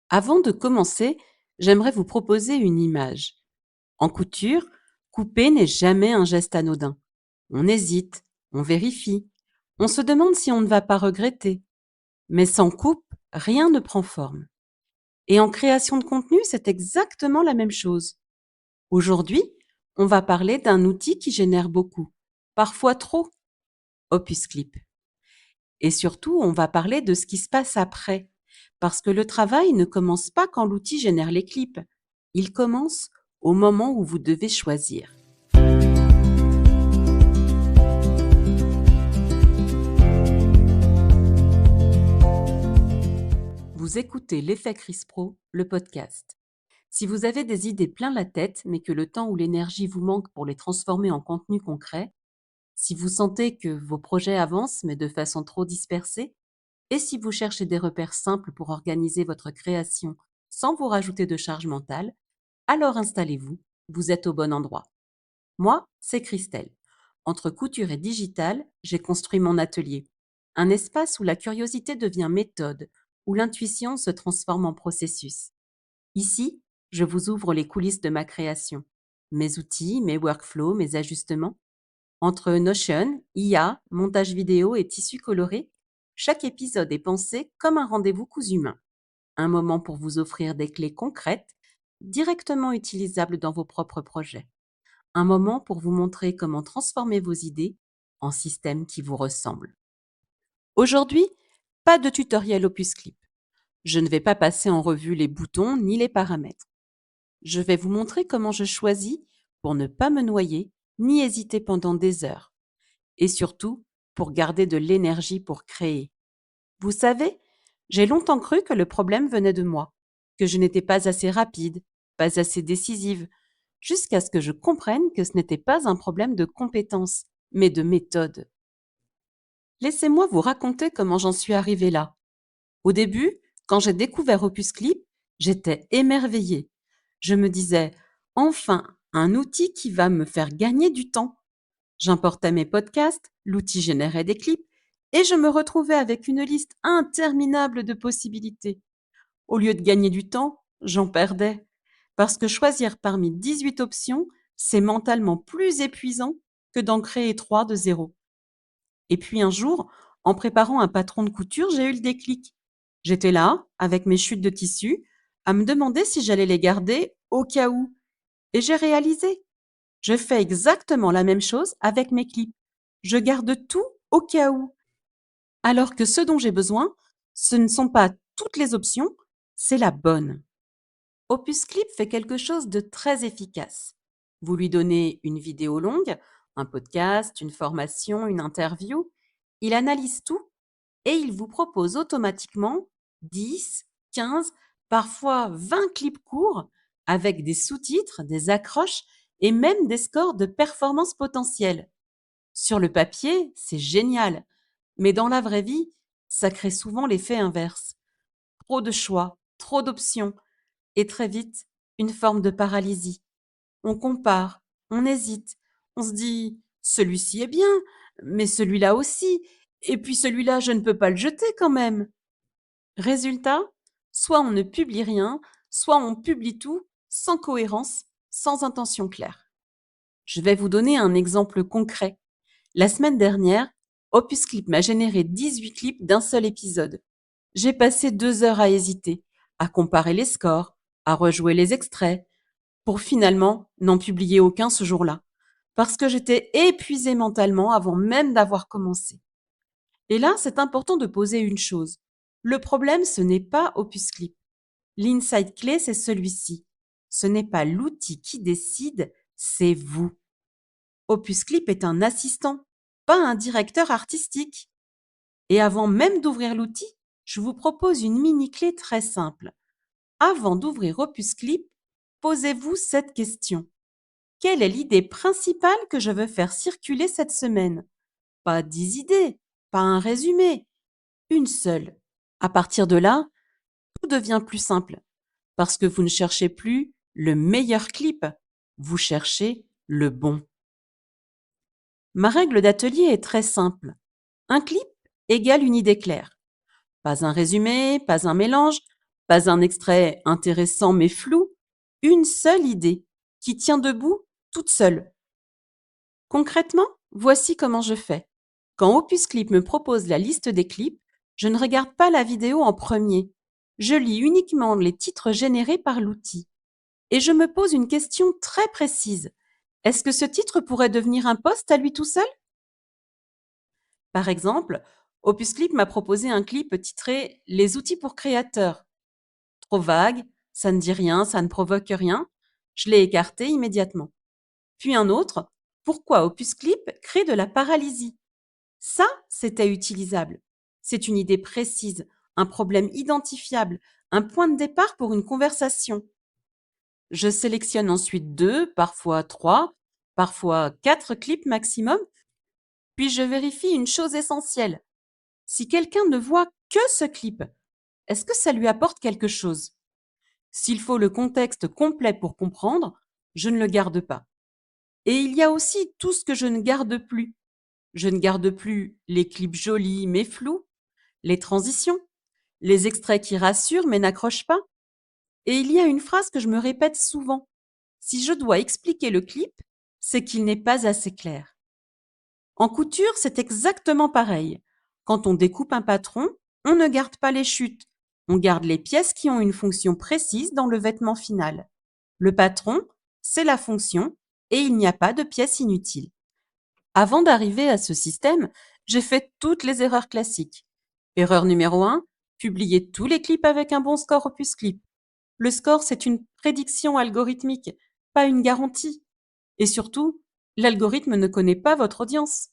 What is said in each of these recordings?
Avant de commencer, j'aimerais vous proposer une image. En couture, couper n'est jamais un geste anodin. On hésite, on vérifie, on se demande si on ne va pas regretter. Mais sans coupe, rien ne prend forme. Et en création de contenu, c'est exactement la même chose. Aujourd'hui, on va parler d'un outil qui génère beaucoup, parfois trop, Opus Clip. Et surtout, on va parler de ce qui se passe après, parce que le travail ne commence pas quand l'outil génère les clips. Il commence au moment où vous devez choisir. Vous écoutez l'Effet Chris Pro, le podcast. Si vous avez des idées plein la tête, mais que le temps ou l'énergie vous manque pour les transformer en contenu concret, si vous sentez que vos projets avancent mais de façon trop dispersée, et si vous cherchez des repères simples pour organiser votre création sans vous rajouter de charge mentale, alors installez-vous, vous êtes au bon endroit. Moi, c'est Christelle. Entre couture et digital, j'ai construit mon atelier. Un espace où la curiosité devient méthode, où l'intuition se transforme en processus. Ici, je vous ouvre les coulisses de ma création. Mes outils, mes workflows, mes ajustements. Entre Notion, IA, montage vidéo et tissus colorés, chaque épisode est pensé comme un rendez-vous cousu main. Un moment pour vous offrir des clés concrètes, directement utilisables dans vos propres projets. Un moment pour vous montrer comment transformer vos idées en systèmes qui vous ressemblent. Aujourd'hui, pas de tutoriel Opus Clip. Je ne vais pas passer en revue les boutons ni les paramètres. Je vais vous montrer comment je choisis pour ne pas me noyer ni hésiter pendant des heures. Et surtout, pour garder de l'énergie pour créer. Vous savez, j'ai longtemps cru que le problème venait de moi, que je n'étais pas assez rapide, pas assez décisive, jusqu'à ce que je comprenne que ce n'était pas un problème de compétence, mais de méthode. Laissez-moi vous raconter comment j'en suis arrivée là. Au début, quand j'ai découvert Opus Clip, j'étais émerveillée. Je me disais, enfin, un outil qui va me faire gagner du temps. J'importais mes podcasts, l'outil générait des clips, et je me retrouvais avec une liste interminable de possibilités. Au lieu de gagner du temps, j'en perdais. Parce que choisir parmi 18 options, c'est mentalement plus épuisant que d'en créer 3 de zéro. Et puis un jour, en préparant un patron de couture, j'ai eu le déclic. J'étais là, avec mes chutes de tissu, à me demander si j'allais les garder au cas où. Et j'ai réalisé. Je fais exactement la même chose avec mes clips. Je garde tout au cas où. Alors que ce dont j'ai besoin, ce ne sont pas toutes les options, c'est la bonne. Opus Clip fait quelque chose de très efficace. Vous lui donnez une vidéo longue, un podcast, une formation, une interview. Il analyse tout et il vous propose automatiquement 10, 15, parfois 20 clips courts avec des sous-titres, des accroches et même des scores de performance potentiels. Sur le papier, c'est génial, mais dans la vraie vie, ça crée souvent l'effet inverse. Trop de choix, trop d'options, et très vite, une forme de paralysie. On compare, on hésite, on se dit celui-ci est bien, mais celui-là aussi, et puis celui-là, je ne peux pas le jeter quand même. Résultat, soit on ne publie rien, soit on publie tout sans cohérence, sans intention claire. Je vais vous donner un exemple concret. La semaine dernière, Opus Clip m'a généré 18 clips d'un seul épisode. J'ai passé 2 heures à hésiter, à comparer les scores, à rejouer les extraits, pour finalement n'en publier aucun ce jour-là, parce que j'étais épuisée mentalement avant même d'avoir commencé. Et là, c'est important de poser une chose. Le problème, ce n'est pas Opus Clip. L'insight clé, c'est celui-ci. Ce n'est pas l'outil qui décide, c'est vous. Opus Clip est un assistant, pas un directeur artistique. Et avant même d'ouvrir l'outil, je vous propose une mini-clé très simple. Avant d'ouvrir Opus Clip, posez-vous cette question. Quelle est l'idée principale que je veux faire circuler cette semaine? Pas 10 idées, pas un résumé, une seule. À partir de là, tout devient plus simple, parce que vous ne cherchez plus le meilleur clip, vous cherchez le bon. Ma règle d'atelier est très simple. Un clip égale une idée claire. Pas un résumé, pas un mélange, Pas un extrait intéressant mais flou, une seule idée qui tient debout toute seule. Concrètement, voici comment je fais. Quand Opus Clip me propose la liste des clips, je ne regarde pas la vidéo en premier. Je lis uniquement les titres générés par l'outil. Et je me pose une question très précise. Est-ce que ce titre pourrait devenir un post à lui tout seul? Par exemple, Opus Clip m'a proposé un clip titré Les outils pour créateurs. Trop vague, ça ne dit rien, ça ne provoque rien. Je l'ai écarté immédiatement. Puis un autre, pourquoi Opus Clip crée de la paralysie? Ça, c'était utilisable. C'est une idée précise, un problème identifiable, un point de départ pour une conversation. Je sélectionne ensuite 2, parfois 3, parfois 4 clips maximum, puis je vérifie une chose essentielle. Si quelqu'un ne voit que ce clip, est-ce que ça lui apporte quelque chose? S'il faut le contexte complet pour comprendre, je ne le garde pas. Et il y a aussi tout ce que je ne garde plus. Je ne garde plus les clips jolis mais flous, les transitions, les extraits qui rassurent mais n'accrochent pas. Et il y a une phrase que je me répète souvent. Si je dois expliquer le clip, c'est qu'il n'est pas assez clair. En couture, c'est exactement pareil. Quand on découpe un patron, on ne garde pas les chutes. On garde les pièces qui ont une fonction précise dans le vêtement final. Le patron, c'est la fonction et il n'y a pas de pièces inutiles. Avant d'arriver à ce système, j'ai fait toutes les erreurs classiques. Erreur numéro 1, publier tous les clips avec un bon score Opus Clip. Le score, c'est une prédiction algorithmique, pas une garantie. Et surtout, l'algorithme ne connaît pas votre audience.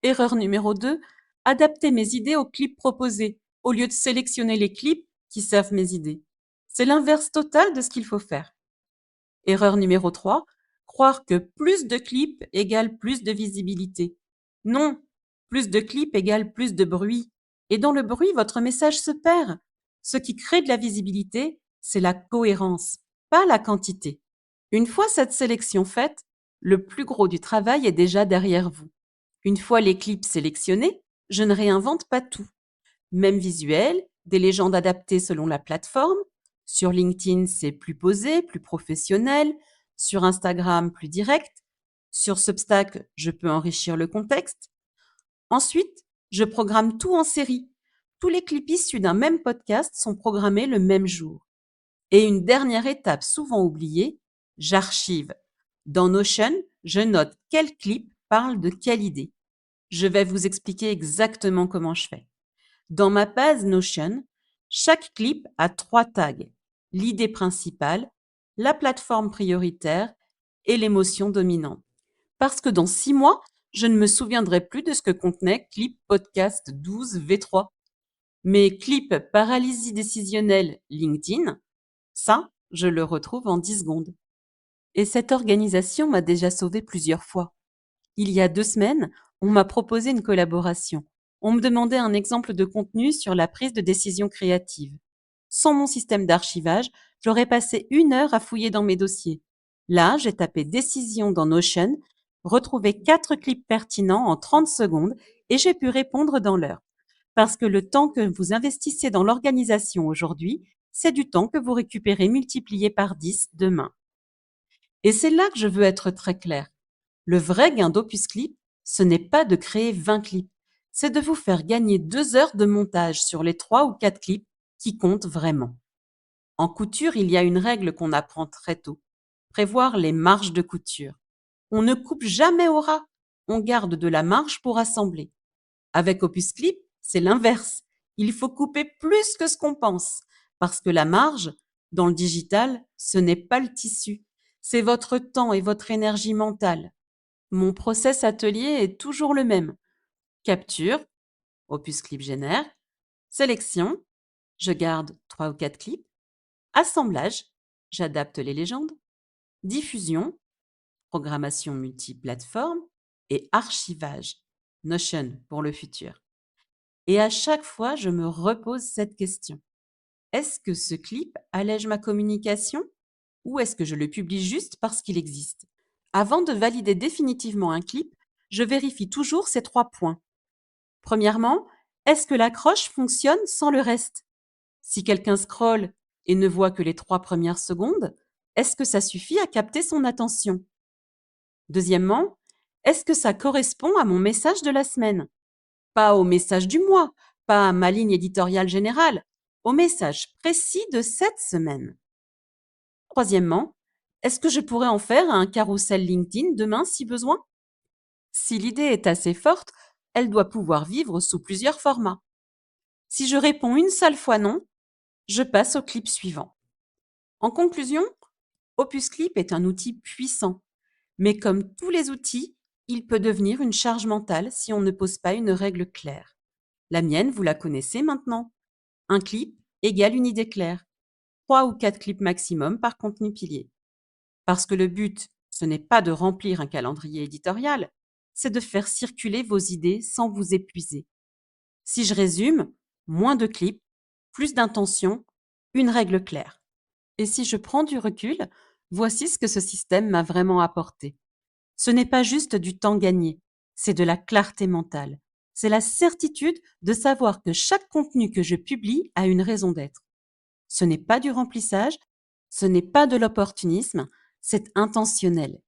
Erreur numéro 2, adapter mes idées aux clips proposés, au lieu de sélectionner les clips qui servent mes idées. C'est l'inverse total de ce qu'il faut faire. Erreur numéro 3, croire que plus de clips égale plus de visibilité. Non, plus de clips égale plus de bruit. Et dans le bruit, votre message se perd. Ce qui crée de la visibilité, c'est la cohérence, pas la quantité. Une fois cette sélection faite, le plus gros du travail est déjà derrière vous. Une fois les clips sélectionnés, je ne réinvente pas tout. Même visuel, des légendes adaptées selon la plateforme. Sur LinkedIn, c'est plus posé, plus professionnel. Sur Instagram, plus direct. Sur Substack, je peux enrichir le contexte. Ensuite, je programme tout en série. Tous les clips issus d'un même podcast sont programmés le même jour. Et une dernière étape souvent oubliée, j'archive. Dans Notion, je note quel clip parle de quelle idée. Je vais vous expliquer exactement comment je fais. Dans ma base Notion, chaque clip a 3 tags. L'idée principale, la plateforme prioritaire et l'émotion dominante. Parce que dans 6 mois, je ne me souviendrai plus de ce que contenait clip podcast 12 V3. Mais clip paralysie décisionnelle LinkedIn, ça, je le retrouve en 10 secondes. Et cette organisation m'a déjà sauvé plusieurs fois. Il y a 2 semaines, on m'a proposé une collaboration. On me demandait un exemple de contenu sur la prise de décision créative. Sans mon système d'archivage, j'aurais passé 1 heure à fouiller dans mes dossiers. Là, j'ai tapé décision dans Notion, retrouvé 4 clips pertinents en 30 secondes et j'ai pu répondre dans l'heure. Parce que le temps que vous investissez dans l'organisation aujourd'hui, c'est du temps que vous récupérez multiplié par 10 demain. Et c'est là que je veux être très claire. Le vrai gain d'Opus Clip, ce n'est pas de créer 20 clips, c'est de vous faire gagner 2 heures de montage sur les 3 ou 4 clips qui comptent vraiment. En couture, il y a une règle qu'on apprend très tôt. Prévoir les marges de couture. On ne coupe jamais au ras, on garde de la marge pour assembler. Avec Opus Clip, c'est l'inverse. Il faut couper plus que ce qu'on pense, parce que la marge, dans le digital, ce n'est pas le tissu, c'est votre temps et votre énergie mentale. Mon process atelier est toujours le même. Capture, Opus Clip génère, sélection, je garde 3 ou 4 clips, assemblage, j'adapte les légendes, diffusion, programmation multiplateforme et archivage, Notion pour le futur. Et à chaque fois, je me repose cette question. Est-ce que ce clip allège ma communication ou est-ce que je le publie juste parce qu'il existe? Avant de valider définitivement un clip, je vérifie toujours ces 3 points. Premièrement, est-ce que l'accroche fonctionne sans le reste? Si quelqu'un scrolle et ne voit que les 3 premières secondes, est-ce que ça suffit à capter son attention? Deuxièmement, est-ce que ça correspond à mon message de la semaine? Pas au message du mois, pas à ma ligne éditoriale générale, au message précis de cette semaine. Troisièmement, est-ce que je pourrais en faire un carrousel LinkedIn demain si besoin? Si l'idée est assez forte, elle doit pouvoir vivre sous plusieurs formats. Si je réponds une seule fois non, je passe au clip suivant. En conclusion, Opus Clip est un outil puissant, mais comme tous les outils, il peut devenir une charge mentale si on ne pose pas une règle claire. La mienne, vous la connaissez maintenant. Un clip égale une idée claire. 3 ou 4 clips maximum par contenu pilier. Parce que le but, ce n'est pas de remplir un calendrier éditorial, c'est de faire circuler vos idées sans vous épuiser. Si je résume, moins de clips, plus d'intention, une règle claire. Et si je prends du recul, voici ce que ce système m'a vraiment apporté. Ce n'est pas juste du temps gagné, c'est de la clarté mentale. C'est la certitude de savoir que chaque contenu que je publie a une raison d'être. Ce n'est pas du remplissage, ce n'est pas de l'opportunisme, c'est intentionnel.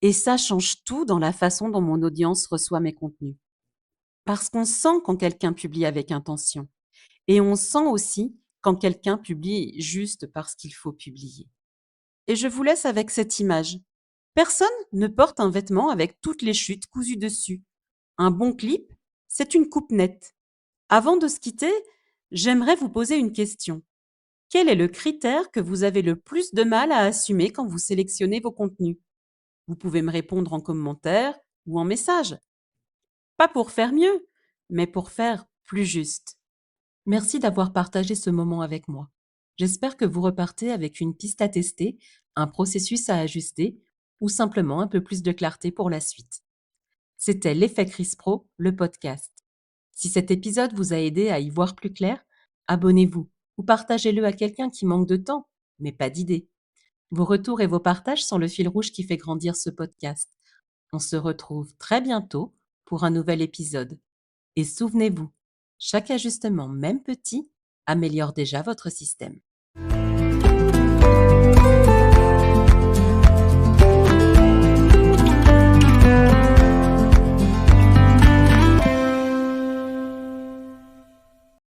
Et ça change tout dans la façon dont mon audience reçoit mes contenus. Parce qu'on sent quand quelqu'un publie avec intention. Et on sent aussi quand quelqu'un publie juste parce qu'il faut publier. Et je vous laisse avec cette image. Personne ne porte un vêtement avec toutes les chutes cousues dessus. Un bon clip, c'est une coupe nette. Avant de se quitter, j'aimerais vous poser une question. Quel est le critère que vous avez le plus de mal à assumer quand vous sélectionnez vos contenus? Vous pouvez me répondre en commentaire ou en message. Pas pour faire mieux, mais pour faire plus juste. Merci d'avoir partagé ce moment avec moi. J'espère que vous repartez avec une piste à tester, un processus à ajuster ou simplement un peu plus de clarté pour la suite. C'était l'Effet Chris Pro, le podcast. Si cet épisode vous a aidé à y voir plus clair, abonnez-vous ou partagez-le à quelqu'un qui manque de temps, mais pas d'idées. Vos retours et vos partages sont le fil rouge qui fait grandir ce podcast. On se retrouve très bientôt pour un nouvel épisode. Et souvenez-vous, chaque ajustement, même petit, améliore déjà votre système.